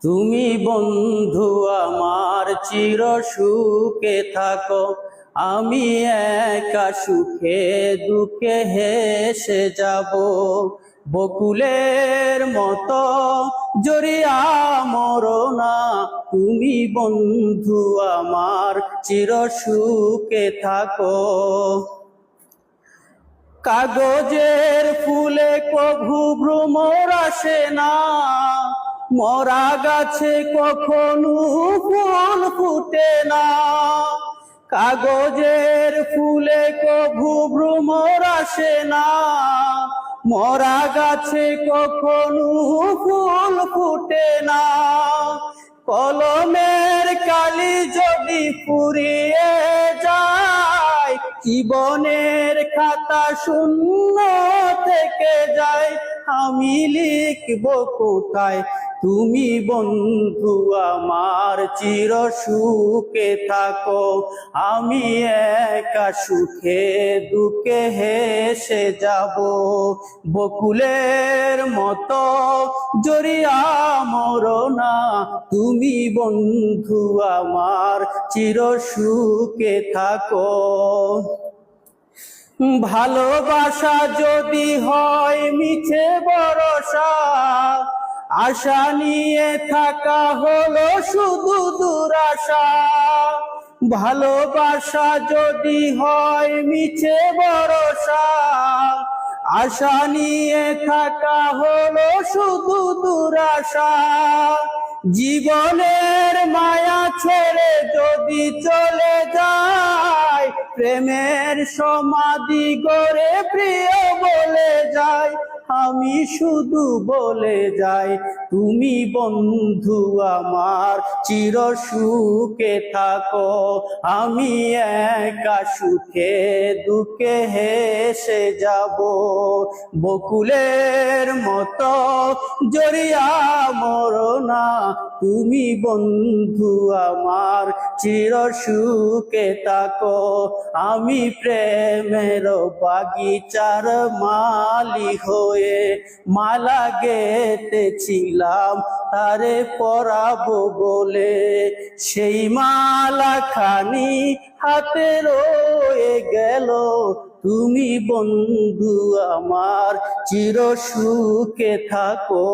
তুমি বন্ধু আমার চির সুখে থাকো, আমি একা সুখে দুঃখে হেসে যাব। বকুলের মতো জড়িয়া মরো না, তুমি বন্ধু আমার চির সুখে থাকো। কাগজের ফুলে কভু ভ্রমর আসে না, মরা গাছে কখনো ফুল ফুটে না। কাগজের ফুলে কভু ভ্রমর আসে না, মরা গাছে কখনো ফুল ফুটে না। কলমের কালি যদি ফুরিয়ে যায়, জীবনের খাতা শূন্য থেকে যায়। আমি লিখব কোথায়, তুমি বন্ধু আমার চির সুখে থাকো, আমি একা সুখে দুঃখে হেসে যাব। বকুলের মতো জড়িয়া মরো না, তুমি বন্ধু আমার চির সুখে থাকো। ভালোবাসা যদি হয় মিছে ভরসা, আশা নিয়ে থাকা হলো শুধু দুরাশা। ভালোবাসা যদি হয় মিছে ভরসা, আশা নিয়ে থাকা হলো শুধু দুরাশা। জীবনের মায়া ছেড়ে যদি চলে যায়, প্রেমের সমাধি গড়ে প্রিয় বলে যায়। আমি শুধু বলে যাই, তুমি বন্ধু আমার চির সুখে থাকো, আমি একা সুখে দুঃখে হেসে যাব। বকুলের মতো জড়িয়া মরো না, তুমি বন্ধু আমার চির সুখে থাকো। আমি প্রেমের বাগিচার মালি হয়ে মালা গেঁথেছিলাম তারে পরাবো বলে। সেই মালা খানি হাতে রয়ে গেল, তুমি বন্ধু আমার চির সুখে থাকো।